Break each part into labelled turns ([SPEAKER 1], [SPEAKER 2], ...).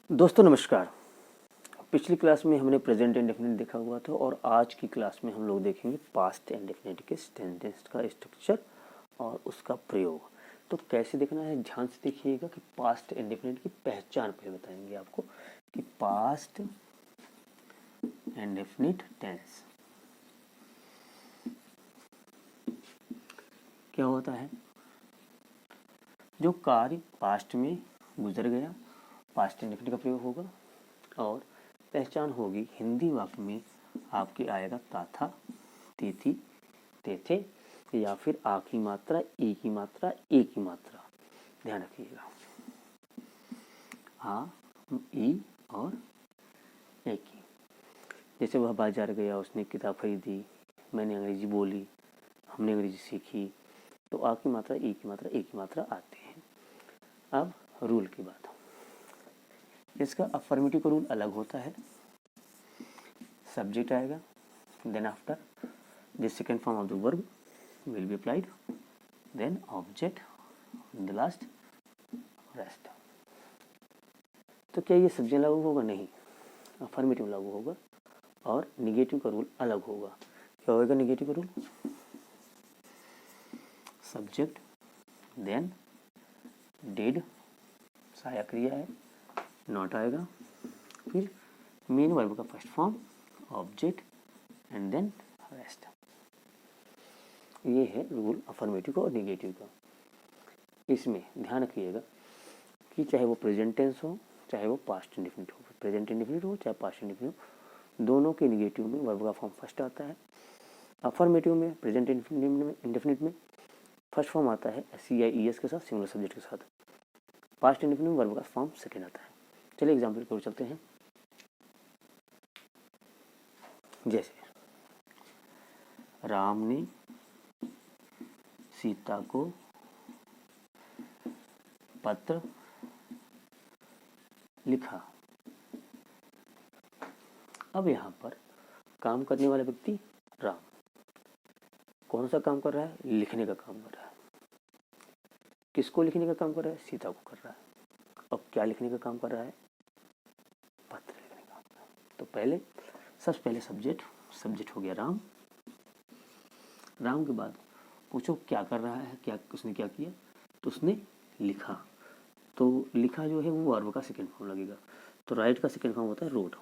[SPEAKER 1] दोस्तों नमस्कार। पिछली क्लास में हमने प्रेजेंट इंडेफिनिट देखा हुआ था और आज की क्लास में हम लोग देखेंगे पास्ट इंडेफिनिट के सेंटेंस का स्ट्रक्चर और उसका प्रयोग। तो कैसे देखना है, ध्यान से देखिएगा कि पास्ट इंडेफिनिट की पहचान पहले बताएंगे आपको कि पास्ट इंडेफिनिट टेंस क्या होता है। जो कार्य पास्ट में गुजर गया, पास्ट इंडेफिनिट का प्रयोग होगा और पहचान होगी हिंदी वाक्य में आपके आएगा ताथा, तिथि, तेथे या फिर आ की मात्रा, ई की मात्रा, ए की मात्रा। ध्यान रखिएगा, आ, ई और ए की। जैसे वह बाजार गया, उसने किताब खरीदी, मैंने अंग्रेजी बोली, हमने अंग्रेजी सीखी, तो आ की मात्रा, ई की मात्रा, ए की मात्रा आते हैं। अब रूल की बात, इसका अफर्मेटिव का रूल अलग होता है। सब्जेक्ट आएगा, then after the second form of the verb will be applied, then object, the last rest. तो क्या ये सब जगह लागू होगा? नहीं, अफर्मेटिव लागू होगा और निगेटिव का रूल अलग होगा। क्या होगा निगेटिव का रूल? सब्जेक्ट, देन डिड, सहायक क्रिया है, नॉट आएगा, फिर मेन वर्ब का first form, object and then rest. ये है रूल अफर्मेटिव का और निगेटिव का। इसमें ध्यान रखिएगा कि चाहे वो प्रेजेंट टेंस हो, चाहे वो पास्ट इंडेफिनिट हो, प्रेजेंट इंडेफिनिट हो चाहे पास्ट इंडेफिनिट हो, दोनों के निगेटिव में वर्ब का फॉर्म फर्स्ट आता है। अफर्मेटिव में, प्रेजेंट इंडेफिनिट में फर्स्ट फॉर्म आता है SCIES के साथ, सिंगुलर सब्जेक्ट के साथ। पास्ट इंडेफिनिट में वर्ब का फॉर्म सेकेंड आता है। चलिए एग्जाम्पल की ओर चलते हैं। जैसे राम ने सीता को पत्र लिखा। अब यहाँ पर काम करने वाला व्यक्ति राम कौन सा काम कर रहा है? लिखने का काम कर रहा है। किसको लिखने का काम कर रहा है? सीता को कर रहा है। अब क्या लिखने का काम कर रहा है? पत्र लिखने का काम। तो पहले सबसे पहले सब्जेक्ट हो गया राम। राम के बाद पूछो क्या कर रहा है, क्या उसने क्या किया? तो उसने लिखा। तो लिखा जो है वो वर्ब का सेकेंड फॉर्म लगेगा। तो राइट का सेकेंड फॉर्म होता है रोड।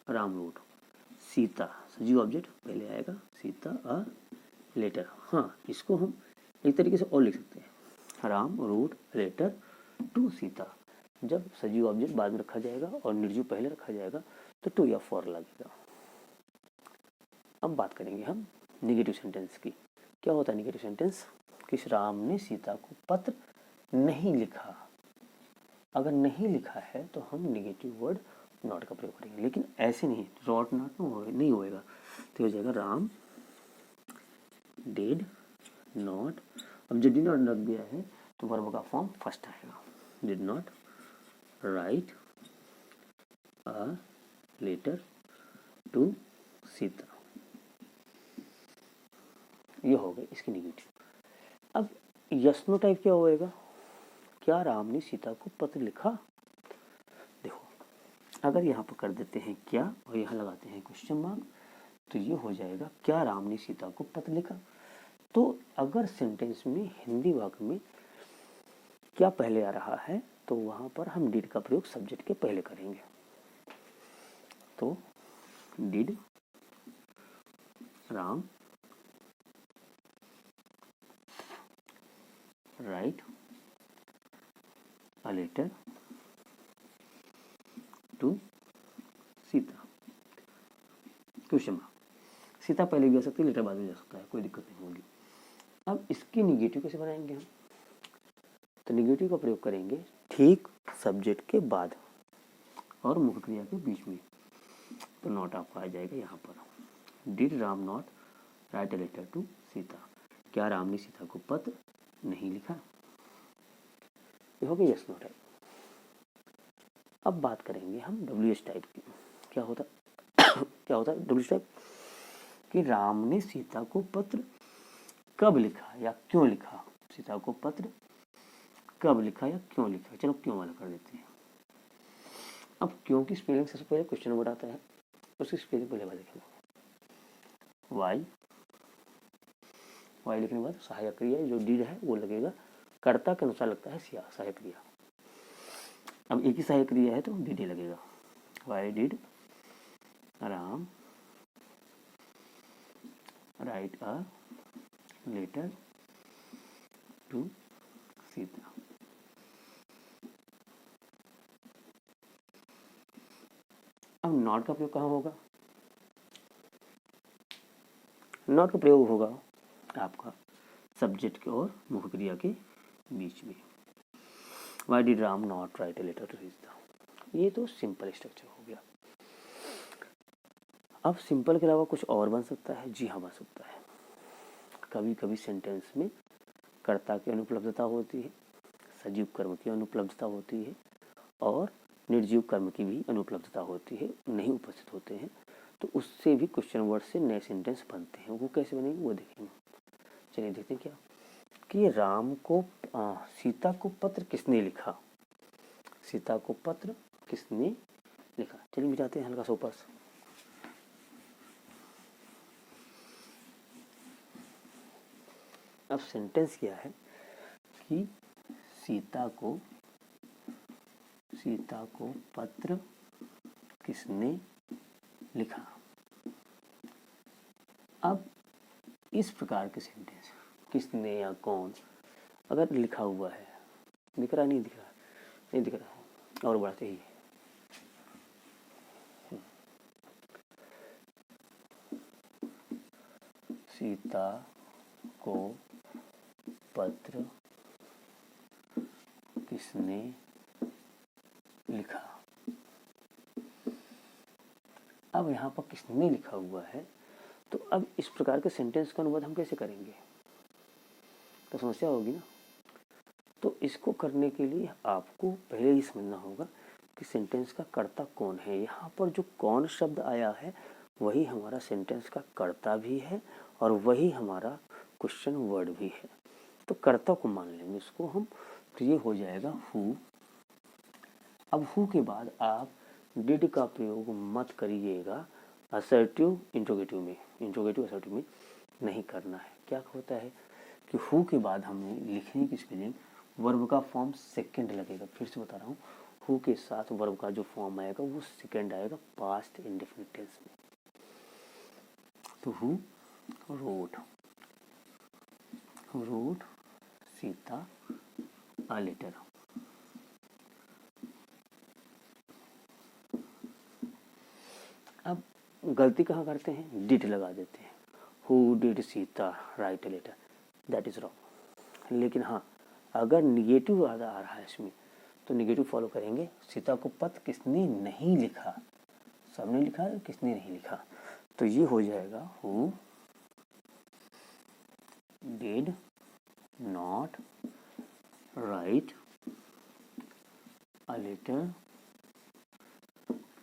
[SPEAKER 1] राम रोड। सीता सजीव ऑब्जेक्ट पहले आएगा, सीता अ लेटर। हाँ, इसको हम एक तरीके से और लिख सकते हैं, Ram wrote letter to Sita. जब सजीव ऑब्जेक्ट बाद में रखा जाएगा और निर्जीव पहले रखा जाएगा तो टू या फॉर लगेगा। अब बात करेंगे हम निगेटिव सेंटेंस की। क्या होता है निगेटिव सेंटेंस? कि राम ने सीता को पत्र नहीं लिखा। अगर नहीं लिखा है तो हम निगेटिव वर्ड नॉट का प्रयोग करेंगे, लेकिन ऐसे नहीं, नॉट नहीं होएगा। तो हो जाएगा राम डिड नॉट। अब जब डिड नॉट लग गया है तो वर्ब का फॉर्म फर्स्ट आएगा। Did not write a letter to Sita. ये हो गए इसकी निगेटिव। अब यस नो टाइप क्या होएगा? क्या राम ने सीता को पत्र लिखा? देखो, अगर यहाँ पर कर देते हैं क्या और यहाँ लगाते हैं क्वेश्चन मार्क, तो ये हो जाएगा क्या राम ने सीता को पत्र लिखा। तो अगर सेंटेंस में हिंदी वाक्य में क्या पहले आ रहा है तो वहाँ पर हम डिड का प्रयोग सब्जेक्ट के पहले करेंगे। तो did Ram write a letter to Sita. Question mark. Sita पहले भी आ सकती है, लेटर बाद में जा सकता है, कोई दिक्कत नहीं होगी। अब इसकी निगेटिव कैसे बनाएंगे हम? तो निगेटिव का प्रयोग करेंगे ठीक सब्जेक्ट के बाद और मुख्य क्रिया के बीच में। तो नॉट आपका आ जाएगा यहाँ पर। Did Ram not write a letter to Sita. क्या राम ने सीता को पत्र नहीं लिखा? ये हो गया यस नो टाइप। अब बात करेंगे हम WH टाइप की। क्या होता है WH टाइप? कि राम ने सीता को पत्र कब लिखा या क्यों लिखा। सीता को पत्र कब लिखा या क्यों लिखा। चलो क्यों वाला कर देते हैं। अब क्योंकि स्पेलिंग सबसे पहले क्वेश्चन वर्ड आता है, उसकी स्पेलिंग पहले बार देखेंगे। वाई लिखने के बाद सहायक क्रिया जो डीड है वो लगेगा, कर्ता के अनुसार लगता है सहायक क्रिया। अब एक ही सहायक क्रिया है तो डीड लगेगा। Why did Ram write a letter to Sita. अब नॉट का प्रयोग कहाँ होगा? नॉट का प्रयोग होगा आपका सब्जेक्ट के और मुख्य क्रिया के बीच में। Why did Ram not write a letter to Sita. ये तो सिंपल स्ट्रक्चर हो गया। अब सिंपल के अलावा कुछ और बन सकता है? जी हाँ, बन सकता है। कभी कभी सेंटेंस में कर्ता की अनुपलब्धता होती है, सजीव कर्म की अनुपलब्धता होती है और निर्जीव कर्म की भी अनुपलब्धता होती है, नहीं उपस्थित होते हैं, तो उससे भी क्वेश्चन वर्ड से नए सेंटेंस बनते हैं। वो कैसे बनेंगे वो देखेंगे। चलिए देखते हैं क्या कि राम को सीता को पत्र किसने लिखा। सीता को पत्र किसने लिखा। चलिए मिटाते हैं हल्का सा ऊपर से। अब सेंटेंस क्या है कि सीता को पत्र किसने लिखा। अब इस प्रकार के सेंटेंस किसने या कौन अगर लिखा हुआ है, दिख रहा नहीं दिख रहा, नहीं दिख रहा है और बढ़ते ही सीता को पत्र किसने लिखा। अब यहाँ पर किसने लिखा हुआ है, तो अब इस प्रकार के सेंटेंस का अनुवाद हम कैसे करेंगे, तो समस्या होगी ना। तो इसको करने के लिए आपको पहले ही समझना होगा कि सेंटेंस का कर्ता कौन है। यहाँ पर जो कौन शब्द आया है वही हमारा सेंटेंस का कर्ता भी है और वही हमारा क्वेश्चन वर्ड भी है। तो कर्ता को मान लेंगे इसको हम, तो ये हो जाएगा हु। अब हु के बाद आप डिड का प्रयोग मत करिएगा असर्टिव इंट्रोगेटिव में, इंट्रोगेटिव असर्टिव में नहीं करना है। क्या होता है कि हु के बाद हमने लिखने की स्पेलिंग वर्ब का फॉर्म सेकंड लगेगा। फिर से बता रहा हूँ, हु के साथ वर्ब का जो फॉर्म आएगा वो सेकंड आएगा पास्ट इंडेफिनिट टेंस में। तो who wrote Sita a letter. अब गलती कहाँ करते हैं, डिड लगा देते हैं। Who did Sita write a letter, that is wrong. लेकिन हाँ, अगर निगेटिव आ रहा है इसमें तो निगेटिव फॉलो करेंगे। सीता को पत्र किसने नहीं लिखा, सबने लिखा है, किसने नहीं लिखा, तो ये हो जाएगा who did not write a letter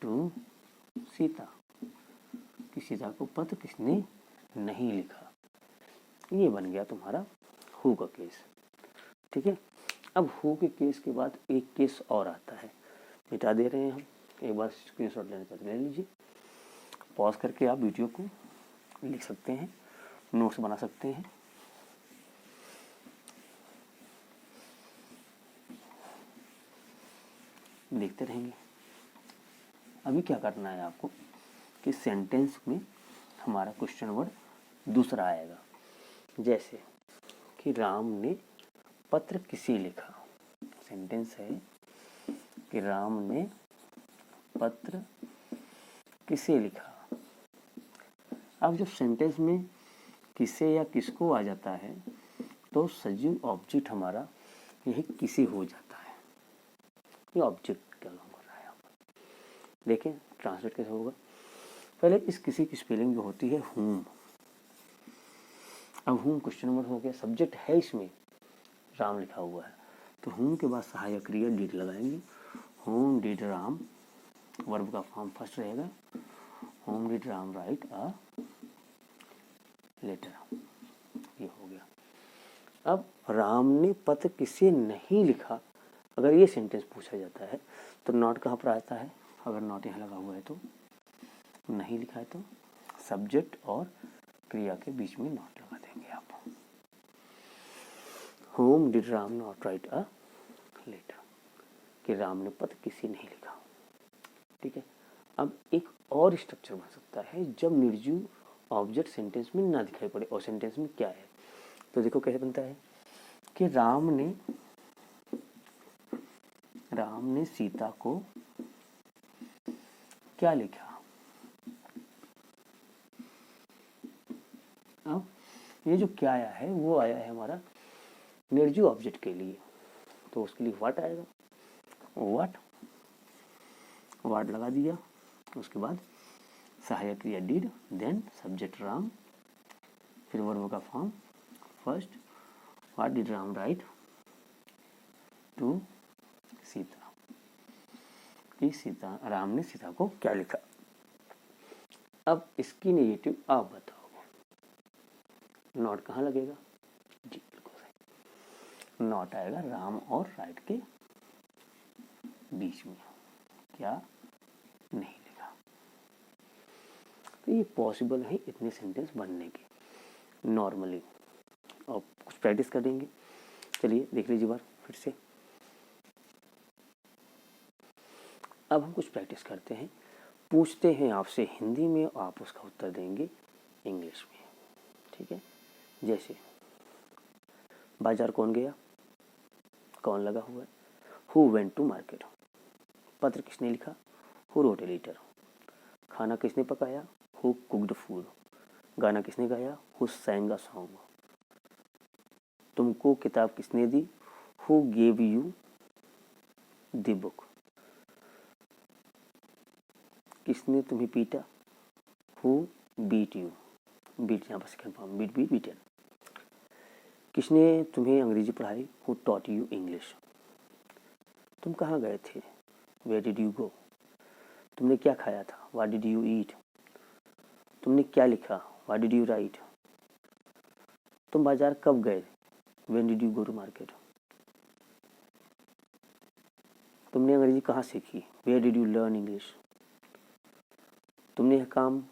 [SPEAKER 1] to Sita, कि सीता को पत्र किसने नहीं लिखा। ये बन गया तुम्हारा हु का केस। ठीक है। अब हु के केस के बाद एक केस और आता है, मिटा दे रहे हैं हम, एक बार स्क्रीनशॉट लेना चाहते ले लीजिए। पॉज करके आप वीडियो को लिख सकते हैं, नोट्स बना सकते हैं। देखते रहेंगे। अभी क्या करना है आपको कि सेंटेंस में हमारा क्वेश्चन वर्ड दूसरा आएगा। जैसे कि राम ने पत्र किसे लिखा। सेंटेंस है कि राम ने पत्र किसे लिखा। अब जब सेंटेंस में किसे या किसको आ जाता है तो सजीव ऑब्जेक्ट हमारा यही किसे हो जाता है। ये ऑब्जेक्ट क्या काम कर रहा है यहाँ पर, देखें ट्रांसलेट कैसे होगा। पहले इस किसी की स्पेलिंग जो होती है हुम। अब हुम क्वेश्चन वर्ड हो गया, सब्जेक्ट है इसमें राम लिखा हुआ है, तो हुम के बाद सहायक क्रिया डिड लगाएंगे। होम डिड राम, वर्ब का फॉर्म फर्स्ट रहेगा। Whom did Ram write a letter, ये हो गया। अब राम ने पत्र किसे नहीं लिखा, अगर ये सेंटेंस पूछा जाता है तो नॉट कहाँ पर आता है, अगर नॉट यहाँ लगा हुआ है तो, नहीं लिखा है तो सब्जेक्ट और क्रिया के बीच में नॉट लगा देंगे आप। Whom did Ram not write a letter, कि राम ने पत्र किसी नहीं लिखा। ठीक है, अब एक और स्ट्रक्चर बन सकता है जब निर्जीव ऑब्जेक्ट सेंटेंस में ना दिखाई पड़े, और सेंटेंस में क्या है। तो देखो कैसे बनता है कि राम ने सीता को क्या लिखा। अब ये जो क्या आया है वो आया है हमारा निर्जीव ऑब्जेक्ट के लिए, तो उसके लिए व्हाट आएगा, व्हाट लगा दिया, उसके बाद सहायक क्रिया डिड, देन सब्जेक्ट राम, फिर वर्ब का form first, what did Ram write to Sita, कि राम ने सीता को क्या लिखा। अब इसकी नेगेटिव आप बताओ, नॉट कहाँ लगेगा, जी बिल्कुल सही, नॉट आएगा राम और राइट के बीच में, क्या नहीं लिखा। तो ये पॉसिबल है इतने सेंटेंस बनने के नॉर्मली, और कुछ प्रैक्टिस कर देंगे। चलिए देख लीजिए बार फिर से। अब हम कुछ प्रैक्टिस करते हैं, पूछते हैं आपसे हिंदी में, आप उसका उत्तर देंगे इंग्लिश में। ठीक है, जैसे बाजार कौन गया, कौन लगा हुआ है, हु वेंट टू मार्केट, पत्र किसने लिखा, हु रोट ए लेटर, खाना किसने पकाया, हु कुक्ड फूड, गाना किसने गाया, हु सैंग अ सॉन्ग, तुमको किताब किसने दी, who gave you the book, किसने तुम्हें पीटा, हु बीट यू, बीट यहाँ पर second form, beat be beaten, किसने तुम्हें अंग्रेजी पढ़ाई, हु टॉट यू इंग्लिश, तुम कहाँ गए थे, वेयर डिड यू गो, तुमने क्या खाया था, व्हाट डिड यू ईट, तुमने क्या लिखा, व्हाट डिड यू राइट, तुम बाजार कब गए, when did you go to market, तुमने अंग्रेजी कहाँ सीखी, where did you learn English, तुमने यह काम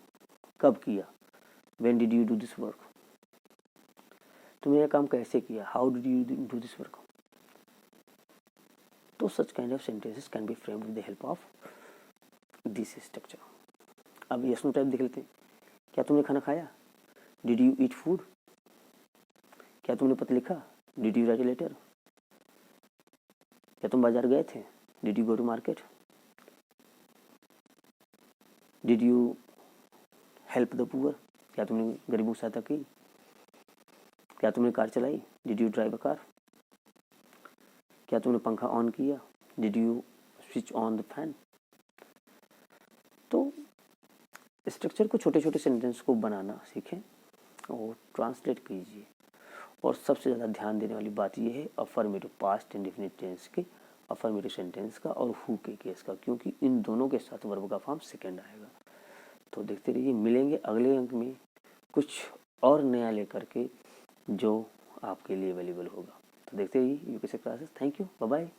[SPEAKER 1] कब किया, when did you do this work, तुमने यह काम कैसे किया, how did you do this work. तो such kind of sentences can be framed with the help of this structure. अब yes no टाइप देख लेते हैं। क्या तुमने खाना खाया, डिड यू ईट फूड, क्या तुमने पत्र लिखा, did you write a letter, क्या तुम बाजार गए थे, did you go to market, did you help the poor, क्या तुमने गरीबों की सहायता की, क्या तुमने कार चलाई, did you drive a car, क्या तुमने पंखा ऑन किया, did you switch on the fan. तो स्ट्रक्चर को, छोटे छोटे सेंटेंस को बनाना सीखें और ट्रांसलेट कीजिए। और सबसे ज़्यादा ध्यान देने वाली बात यह है अफर्मेटिव पास्ट इंडेफिनिट टेंस के, अफर्मेटिव सेंटेंस का और हु के केस का, क्योंकि इन दोनों के साथ वर्ब का फॉर्म सेकेंड आएगा। तो देखते रहिए, मिलेंगे अगले अंक में कुछ और नया लेकर के जो आपके लिए अवेलेबल होगा। तो देखते रहिए UKSC classes. Thank you, bye bye.